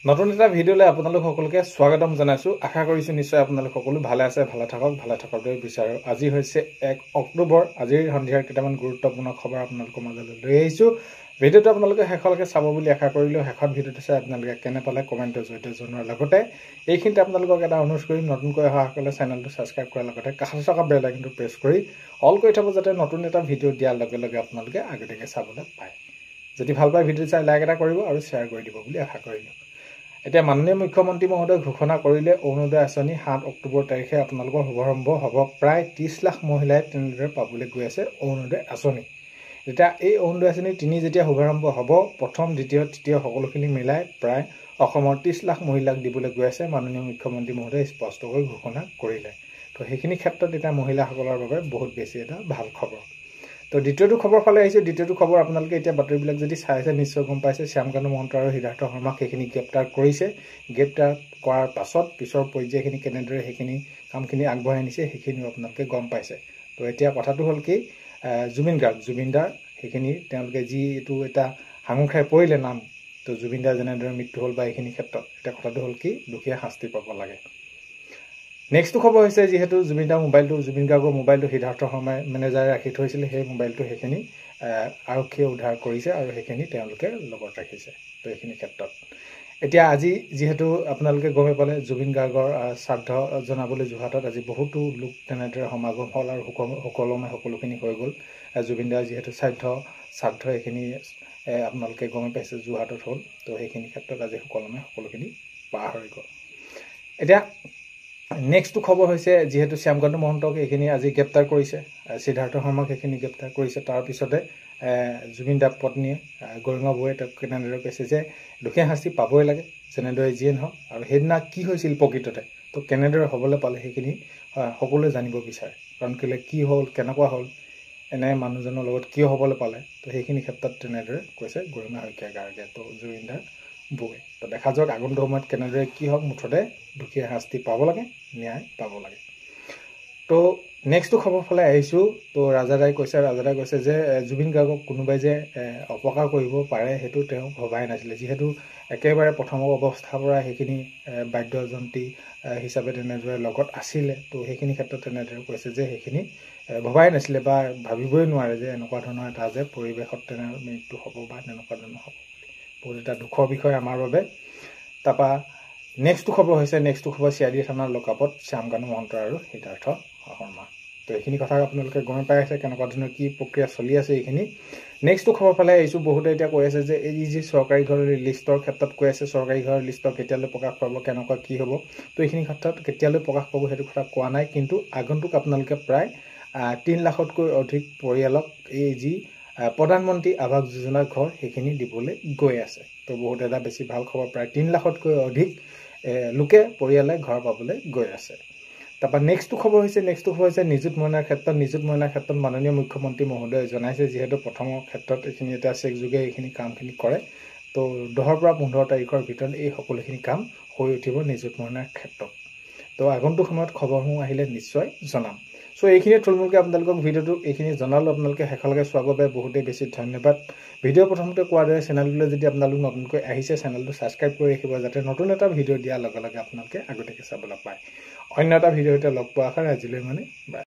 নতুন এটা ভিডিঅ'লৈ আপোনালোক সকলোকে স্বাগতম জনাইছো। আশা কৰিছো নিশ্চয় আপোনালোক সকলো ভালে আছে, ভালে থাকক বিচাৰো। আজি হৈছে 1 অক্টোবৰ। আজিৰ সন্ধিয়াৰ কেইটামান গুৰুত্বপূৰ্ণ খবৰ আপোনালোকৰ মাজলৈ লৈ আহিছো। ভিডিঅ'টো আপোনালোকে শেষলৈকে চাব বুলি আশা কৰিলো। শেষত ভিডিঅ'টো চাই আপোনালোকে কেনে পালে কমেণ্টৰ জৰিয়তে জনোৱাৰ লগতে এইখিনিতে আপোনালোকক এটা অনুৰোধ কৰিম, নতুনকৈ অহাসকলে চেনেলটো ছাবস্ক্ৰাইব কৰাৰ লগতে কাষত থকা বেল আইকনটো প্ৰেছ কৰি অল কৰি থব, যাতে নতুন এটা ভিডিঅ' দিয়াৰ লগে লগে আপোনালোকে আগতীয়াকৈ চাবলৈ পায়। যদি ভাল পায় ভিডিঅ' চাই লাইক এটা কৰিব আৰু শ্বেয়াৰ কৰি দিব বুলি আশা কৰিলো। এতিয়া মাননীয় মুখ্যমন্ত্ৰী মহোদয় ঘোষণা কৰিলে অৰুণোদয় আঁচনি 7 অক্টোবৰ তাৰিখে আপোনালোকৰ শুভাৰম্ভ হ'ব। প্ৰায় 30 লাখ মহিলাই তেনেদৰে পাবলৈ গৈ আছে অৰুণোদয় আঁচনি। যেতিয়া এই অৰুণোদয় আঁচনি যেতিয়া শুভাৰম্ভ হ'ব, প্ৰথম দ্বিতীয় তৃতীয় সকলোখিনি মিলাই প্ৰায় অসমৰ 30 লাখ মহিলাক দিবলৈ গৈ আছে। মাননীয় মুখ্যমন্ত্ৰী মহোদয়ে স্পষ্টকৈ ঘোষণা কৰিলে। তো সেইখিনি ক্ষেত্ৰত এতিয়া মহিলাসকলৰ বাবে বহুত বেছি এটা ভাল খবৰ। তো দ্বিতীয়টো খবৰ ফালে আহিছে। দ্বিতীয়টো খবৰ আপোনালোকে এতিয়া বাতৰিবিলাক যদি চাই আছে নিশ্চয় গম পাইছে, শ্যামকানু মহন্ত আৰু সিদ্ধাৰ্থ শৰ্মাক সেইখিনি গ্ৰেপ্তাৰ কৰিছে। গ্ৰেপ্তাৰ কৰাৰ পাছত পিছৰ পৰ্যায়খিনি কেনেদৰে সেইখিনি কামখিনি আগবঢ়াই নিছে সেইখিনিও আপোনালোকে গম পাইছে। তো এতিয়া কথাটো হ'ল কি, জুবিনদাৰ সেইখিনি তেওঁলোকে যি এইটো এটা হাঙু খাই পৰিলে নাম, তো জুবিনদাৰ যেনেদৰে মৃত্যু হ'ল বা এইখিনি ক্ষেত্ৰত এতিয়া কথাটো হ'ল কি, দুখীয়া শাস্তি পাব লাগে। নেক্সটটো খবৰ হৈছে, যিহেতু জুবিন গাৰ্গৰ মোবাইলটো সিদ্ধাৰ্থ শৰ্মাই মেনেজাৰে ৰাখি থৈছিলে, সেই মোবাইলটো সেইখিনি আৰক্ষীয়ে উদ্ধাৰ কৰিছে আৰু সেইখিনি তেওঁলোকে লগত ৰাখিছে। তো এইখিনি ক্ষেত্ৰত এতিয়া আজি যিহেতু আপোনালোকে গমেই পালে, জুবিন গাৰ্গৰ শ্ৰাদ্ধ জনাবলৈ যোৰহাটত আজি বহুতো লোক তেনেদৰে সমাগম হ'ল আৰু সুকলমে সকলোখিনি হৈ গ'ল। জুবিনদাৰ যিহেতু শ্ৰাদ্ধ এইখিনি আপোনালোকে গমেই পাইছে যোৰহাটত হ'ল। তো সেইখিনি ক্ষেত্ৰত আজি সুকলমে সকলোখিনি পাৰ হৈ গ'ল। এতিয়া নেক্সটটো খবৰ হৈছে, যিহেতু শ্যামকানু মহন্তক এইখিনি আজি গ্ৰেপ্তাৰ কৰিছে, সিদ্ধাৰ্থ শৰ্মাক সেইখিনি গ্ৰেপ্তাৰ কৰিছে। তাৰপিছতে জুবিনদাৰ পত্নীয়ে গৰিমা বৌয়ে তেওঁক কেনেদৰে কৈছে যে দুখীয়া শাস্তি পাবই লাগে, যেনেদৰে যিয়ে নহওক। আৰু সেইদিনা কি হৈছিল প্ৰকৃততে, তো কেনেদৰে হ'বলৈ পালে সেইখিনি সকলোৱে জানিব বিচাৰে। কাৰণ কেলৈ কি হ'ল, কেনেকুৱা হ'ল, এনে মানুহজনৰ লগত কিয় হ'বলৈ পালে, তো সেইখিনি ক্ষেত্ৰত তেনেদৰে কৈছে গৰিমা শইকীয়া গাৰ্গে, তো জুবিনদাৰ বৌয়ে। তো দেখা যাওক আগন্তুক সময়ত কেনেদৰে কি হওক, মুঠতে দুখীয়া শাস্তি পাব লাগে, ন্যায় পাব লাগে। তো নেক্সটটো খবৰ ফালে আহিছোঁ। তো ৰাজাদাই কৈছে যে জুবিন গাৰ্গক কোনোবাই যে অপকাৰ কৰিব পাৰে সেইটো তেওঁ ভবাই নাছিলে। যিহেতু একেবাৰে প্ৰথম অৱস্থাৰ পৰা সেইখিনি বাদ্যযন্ত্ৰী হিচাপে তেনেদৰে লগত আছিলে, তো সেইখিনি ক্ষেত্ৰত তেনেদৰে কৈছে যে সেইখিনি ভবাই নাছিলে বা ভাবিবই নোৱাৰে যে এনেকুৱা ধৰণৰ এটা যে পৰিৱেশত তেনে মৃত্যু হ'ব বা তেনেকুৱা ধৰণৰ হ'ব। বহুত এটা দুখৰ বিষয় আমাৰ বাবে। তাৰপৰা নেক্সটটো খবৰ হৈছে, চিআইডি থানাৰ লকআপত শ্যামকানু মহন্ত আৰু সিদ্ধাৰ্থ শৰ্মা। তো এইখিনি কথা আপোনালোকে গমে পাই আছে কেনেকুৱা ধৰণৰ কি প্ৰক্ৰিয়া চলি আছে এইখিনি। নেক্সটটো খবৰ ফালে আহিছোঁ। বহুতে এতিয়া কৈ আছে যে এই যি চৰকাৰী ঘৰৰ লিষ্টৰ ক্ষেত্ৰত কৈ আছে, চৰকাৰী ঘৰৰ লিষ্টৰ কেতিয়ালৈ প্ৰকাশ পাব, কেনেকুৱা কি হ'ব। তো এইখিনি ক্ষেত্ৰত কেতিয়ালৈ প্ৰকাশ পাব সেইটো কথা কোৱা নাই, কিন্তু আগন্তুক আপোনালোকে প্ৰায় 3 লাখতকৈ অধিক পৰিয়ালক এই যি প্ৰধানমন্ত্ৰী আৱাস যোজনাৰ ঘৰ সেইখিনি দিবলৈ গৈ আছে। তো বহুত এটা বেছি ভাল খবৰ, প্ৰায় 3 লাখতকৈ অধিক লোকে পৰিয়ালে ঘৰ পাবলৈ গৈ আছে। তাৰপৰা নেক্সটটো খবৰ হৈছে নিযুত মইনাৰ ক্ষেত্ৰত মাননীয় মুখ্যমন্ত্ৰী মহোদয়ে জনাইছে, যিহেতু প্ৰথমৰ ক্ষেত্ৰত এইখিনি এটা চেক যোগে এইখিনি কামখিনি কৰে। তো 10 পৰা 15 তাৰিখৰ ভিতৰত এই সকলোখিনি কাম হৈ উঠিব নিযুত মইনাৰ ক্ষেত্ৰত। তো আগন্তুক সময়ত খবৰসমূহ আহিলে নিশ্চয় জনাম। চ' এইখিনিয়ে থুলমূলকৈ আপোনালোকক ভিডিঅ'টো এইখিনি জনালোঁ। আপোনালোকে শেষলৈকে চোৱাৰ বাবে বহুতেই বেছি ধন্যবাদ। ভিডিঅ' প্ৰথমতে কোৱাৰ দৰে চেনেলটোলৈ যদি আপোনালোক নতুনকৈ আহিছে, চেনেলটো ছাবস্ক্ৰাইব কৰি ৰাখিব, যাতে নতুন এটা ভিডিঅ' দিয়াৰ লগে লগে আপোনালোকে আগতীয়াকৈ চাবলৈ পায়। অন্য এটা ভিডিঅ'তে লগ পোৱাৰ আশাৰে আজিলৈ বাই।